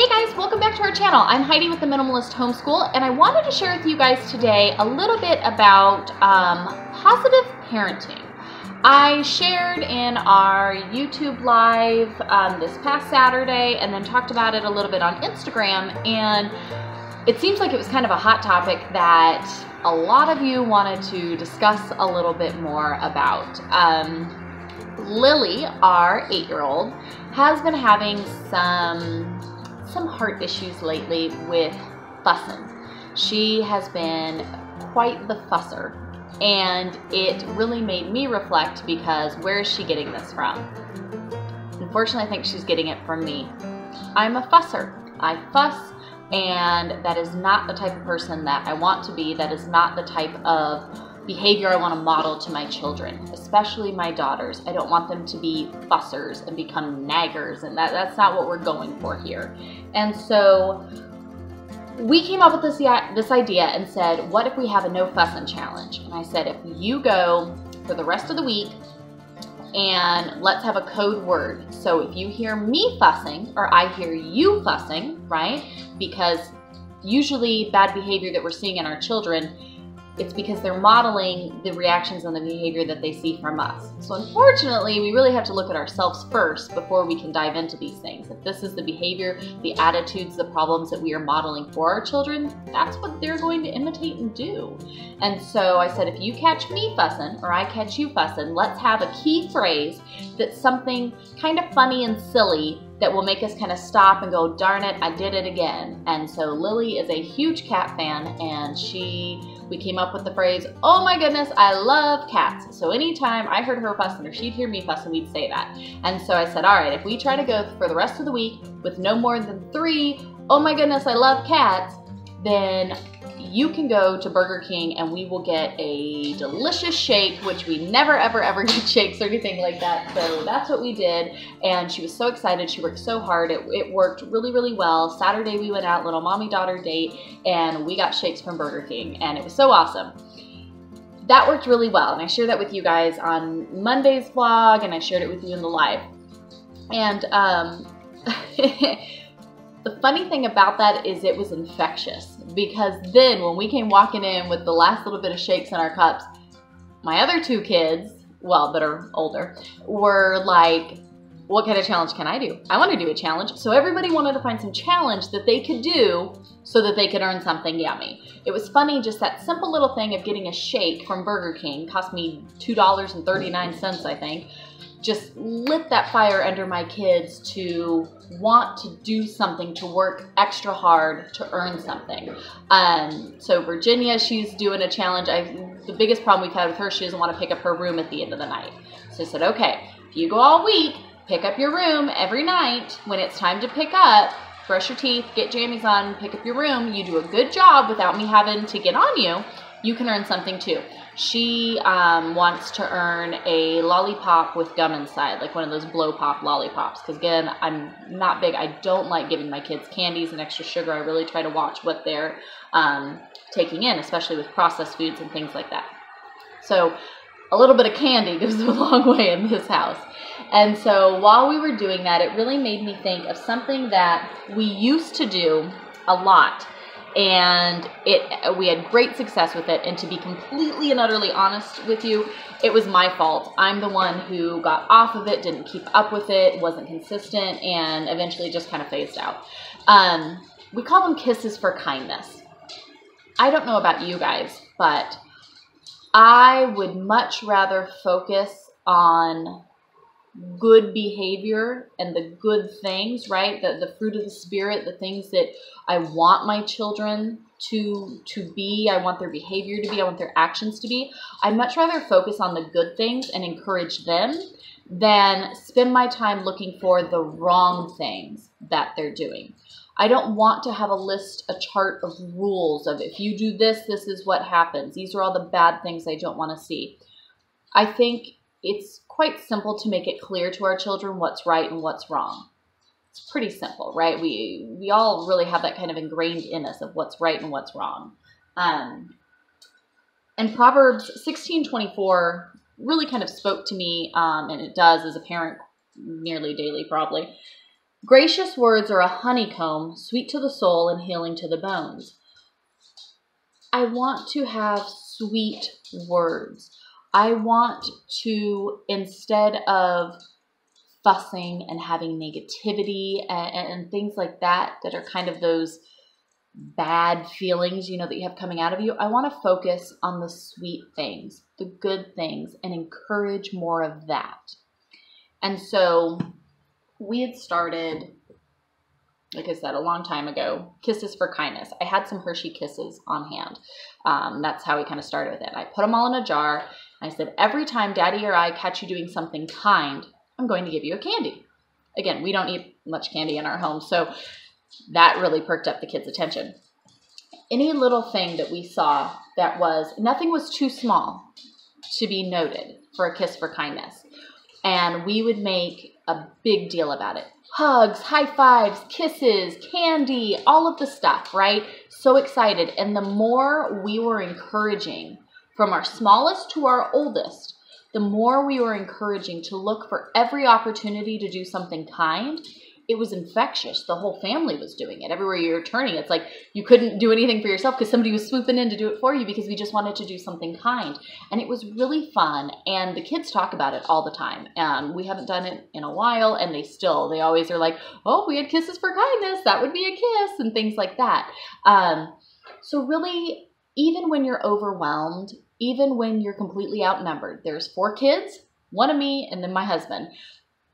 Hey guys, welcome back to our channel. I'm Heidi with the Minimalist Homeschool, and I wanted to share with you guys today a little bit about positive parenting. I shared in our YouTube live this past Saturday and then talked about it a little bit on Instagram, and it seems like it was kind of a hot topic that a lot of you wanted to discuss a little bit more about. Lily, our 8-year-old, has been having some heart issues lately with fussing. She has been quite the fusser, and it really made me reflect because where is she getting this from? Unfortunately, I think she's getting it from me. I'm a fusser. I fuss, and that is not the type of person that I want to be. That is not the type of behavior I want to model to my children, especially my daughters. I don't want them to be fussers and become naggers, and that's not what we're going for here. And so we came up with this idea and said, what if we have a no fussing challenge? And I said, if you go for the rest of the week and let's have a code word. So if you hear me fussing or I hear you fussing, right? Because usually bad behavior that we're seeing in our children, it's because they're modeling the reactions and the behavior that they see from us. So unfortunately, we really have to look at ourselves first before we can dive into these things. If this is the behavior, the attitudes, the problems that we are modeling for our children, that's what they're going to imitate and do. And so I said, if you catch me fussing or I catch you fussing, let's have a key phrase that's something kind of funny and silly that will make us kind of stop and go, darn it, I did it again. And so Lily is a huge cat fan, and we came up with the phrase, oh my goodness, I love cats. So anytime I heard her fussing or she'd hear me fussing, we'd say that. And so I said, all right, if we try to go for the rest of the week with no more than 3, oh my goodness, I love cats, then you can go to Burger King and we will get a delicious shake, which we never, ever get shakes or anything like that. So that's what we did. And she was so excited. She worked so hard. It worked really well. Saturday we went out, little mommy-daughter date, and we got shakes from Burger King, and it was so awesome. That worked really well. And I shared that with you guys on Monday's vlog, and I shared it with you in the live. And the funny thing about that is it was infectious, because then when we came walking in with the last little bit of shakes in our cups, my other 2 kids, well, that are older, were like, what kind of challenge can I do? I want to do a challenge. So everybody wanted to find some challenge that they could do so that they could earn something yummy. It was funny, just that simple little thing of getting a shake from Burger King, cost me $2.39, I think, just lit that fire under my kids to want to do something, to work extra hard to earn something. So Virginia, she's doing a challenge. The biggest problem we've had with her, she doesn't want to pick up her room at the end of the night. So I said, okay, if you go all week, pick up your room every night. When it's time to pick up, brush your teeth, get jammies on, pick up your room. You do a good job without me having to get on you, you can earn something too. She wants to earn a lollipop with gum inside, like one of those blow pop lollipops. Because again, I'm not big. I don't like giving my kids candies and extra sugar. I really try to watch what they're taking in, especially with processed foods and things like that. So a little bit of candy goes a long way in this house. And so while we were doing that, it really made me think of something that we used to do a lot. And we had great success with it. And to be completely and utterly honest with you, it was my fault. I'm the one who got off of it, didn't keep up with it, wasn't consistent, and eventually just kind of phased out. We call them kisses for kindness. I don't know about you guys, but I would much rather focus on good behavior and the good things, right? The fruit of the Spirit, the things that I want my children to be, I want their behavior to be, I want their actions to be. I'd much rather focus on the good things and encourage them than spend my time looking for the wrong things that they're doing. I don't want to have a chart of rules of if you do this, this is what happens. These are all the bad things I don't want to see. I think it's quite simple to make it clear to our children what's right and what's wrong. It's pretty simple, right? We all really have that kind of ingrained in us of what's right and what's wrong. And Proverbs 16:24 really kind of spoke to me, and it does as a parent nearly daily probably. Gracious words are a honeycomb, sweet to the soul and healing to the bones. I want to have sweet words. I want to, instead of fussing and having negativity and things like that are kind of those bad feelings, you know, that you have coming out of you, I want to focus on the sweet things, the good things, and encourage more of that. And so we had started, like I said, a long time ago, Kisses for Kindness. I had some Hershey Kisses on hand. That's how we kind of started with it. I put them all in a jar. And I said, every time Daddy or I catch you doing something kind, I'm going to give you a candy. Again, we don't eat much candy in our home, so that really perked up the kids' attention. Any little thing that we saw that was, nothing was too small to be noted for a kiss for kindness. And we would make a big deal about it. Hugs, high fives, kisses, candy, all of the stuff, right? So excited. And the more we were encouraging, from our smallest to our oldest, the more we were encouraging to look for every opportunity to do something kind, it was infectious. The whole family was doing it. Everywhere you were turning, it's like you couldn't do anything for yourself because somebody was swooping in to do it for you because we just wanted to do something kind. And it was really fun. And the kids talk about it all the time. We haven't done it in a while, and they always are like, oh, if we had Kisses for Kindness, that would be a kiss, and things like that. So really, even when you're overwhelmed, even when you're completely outnumbered, there's 4 kids, 1 of me, and then my husband.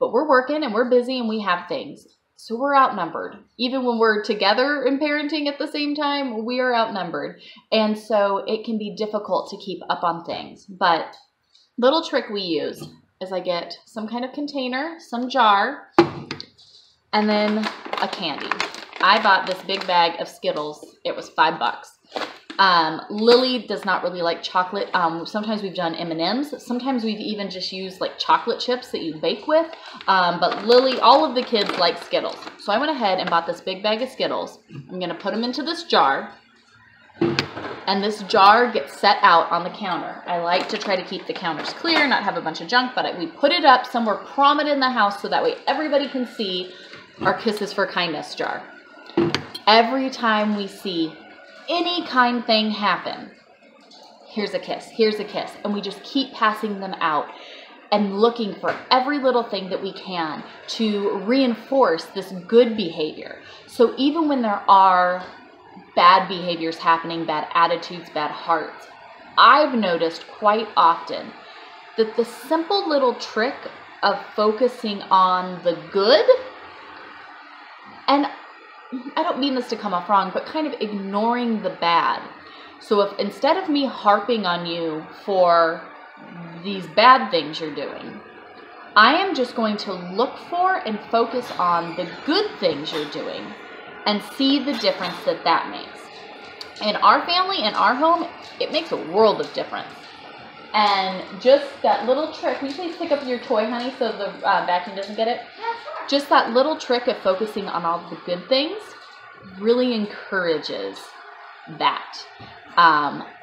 But we're working and we're busy and we have things. So we're outnumbered. Even when we're together in parenting at the same time, we are outnumbered. And so it can be difficult to keep up on things. But little trick we use is I get some kind of container, some jar, and then a candy. I bought this big bag of Skittles. It was $5. Lily does not really like chocolate. Sometimes we've done M&Ms. Sometimes we've even just used like chocolate chips that you bake with. But Lily, all of the kids like Skittles. So I went ahead and bought this big bag of Skittles. I'm going to put them into this jar. And this jar gets set out on the counter. I like to try to keep the counters clear, not have a bunch of junk, but we put it up somewhere prominent in the house so that way everybody can see our Kisses for Kindness jar. Every time we see any kind thing happen, here's a kiss, and we just keep passing them out and looking for every little thing that we can to reinforce this good behavior. So even when there are bad behaviors happening, bad attitudes, bad hearts, I've noticed quite often that the simple little trick of focusing on the good, and I don't mean this to come off wrong, but kind of ignoring the bad. So if instead of me harping on you for these bad things you're doing, I am just going to look for and focus on the good things you're doing and see the difference that that makes. In our family, in our home, it makes a world of difference. And just that little trick, will you please pick up your toy, honey, so the vacuum doesn't get it? Just that little trick of focusing on all the good things really encourages that.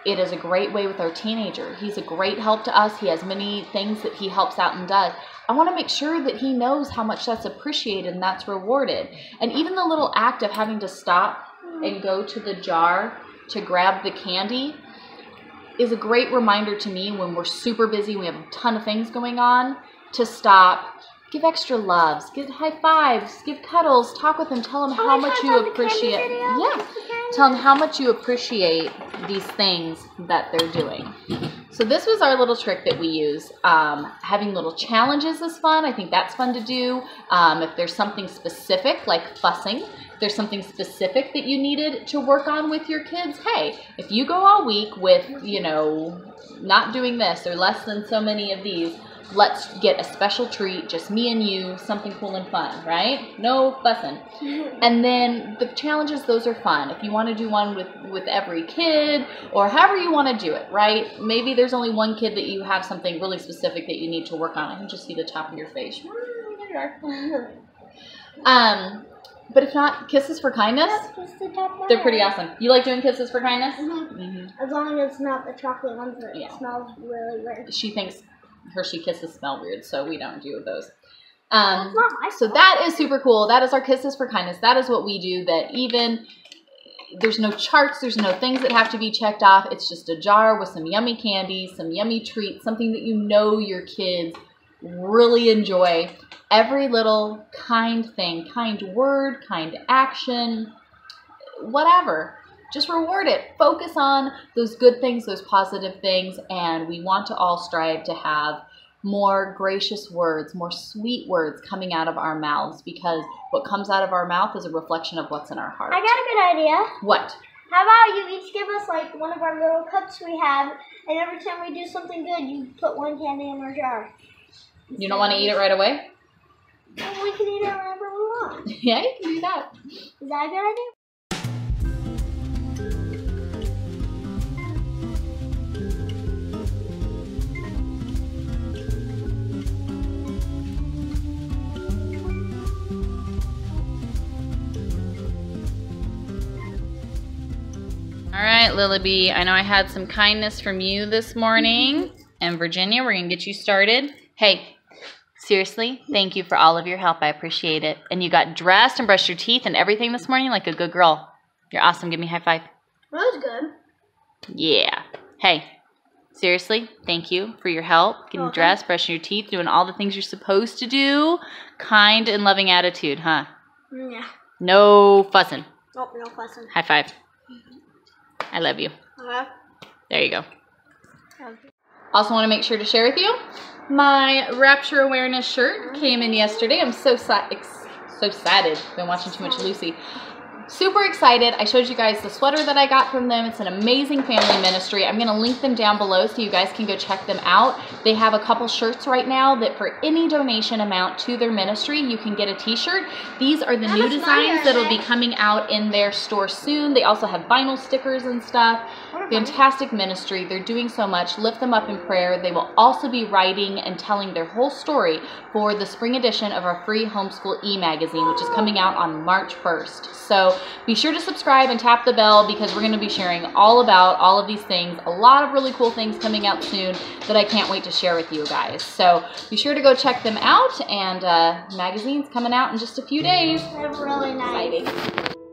It is a great way with our teenager. He's a great help to us. He has many things that he helps out and does. I want to make sure that he knows how much that's appreciated and that's rewarded. And even the little act of having to stop and go to the jar to grab the candy is a great reminder to me when we're super busy, we have a ton of things going on, to stop, give extra loves, give high fives, give cuddles, talk with them, tell them how much you appreciate. Yeah, tell them how much you appreciate these things that they're doing. So this was our little trick that we use. Having little challenges is fun. I think that's fun to do. If there's something specific like fussing, if there's something specific that you needed to work on with your kids, hey, if you go all week with, you know, not doing this or less than so many of these, let's get a special treat, just me and you, something cool and fun, right? No fussing. And then the challenges, those are fun. If you want to do one with every kid or however you want to do it, right? Maybe there's only one kid that you have something really specific that you need to work on. I can just see the top of your face. There you are. But if not, Kisses for Kindness, they're pretty awesome. You like doing Kisses for Kindness? Mm-hmm. Mm-hmm. As long as it's not the chocolate ones that smells really weird. She thinks Hershey Kisses smell weird, so we don't do those. That's not my So that is super cool. That is our Kisses for Kindness. That is what we do. That even there's no charts, there's no things that have to be checked off. It's just a jar with some yummy candy, some yummy treats, something that you know your kids really enjoy. Every little kind thing, kind word, kind action, whatever. Just reward it. Focus on those good things, those positive things, and we want to all strive to have more gracious words, more sweet words coming out of our mouths, because what comes out of our mouth is a reflection of what's in our heart. I got a good idea. What? How about you each give us like one of our little cups we have, and every time we do something good, you put one candy in our jar. You don't want to eat it right away? Well, we can eat it whenever we want. Yeah, you can do that. Is that a good idea? All right, Lily B, I know I had some kindness from you this morning. And Virginia, we're going to get you started. Hey, seriously, thank you for all of your help. I appreciate it. And you got dressed and brushed your teeth and everything this morning like a good girl. You're awesome. Give me a high five. That was good. Yeah. Hey, seriously, thank you for your help. Getting dressed, brushing your teeth, doing all the things you're supposed to do. Kind and loving attitude, huh? Yeah. No fussing. Nope, no fussing. High five. I love you. There you go. Okay. Also want to make sure to share with you, my Rapture Awareness shirt came in yesterday. I'm so excited. Been watching too much Lucy. Super excited. I showed you guys the sweater that I got from them. It's an amazing family ministry. I'm going to link them down below so you guys can go check them out. They have a couple shirts right now that for any donation amount to their ministry, you can get a t-shirt. These are the new designs that will be coming out in their store soon. They also have vinyl stickers and stuff. Fantastic ministry. They're doing so much. Lift them up in prayer. They will also be writing and telling their whole story for the spring edition of our free homeschool e-magazine, which is coming out on March 1st. So be sure to subscribe and tap the bell, because we're going to be sharing all about all of these things. A lot of really cool things coming out soon that I can't wait to share with you guys. So be sure to go check them out, and magazine's coming out in just a few days. They're really nice. Exciting.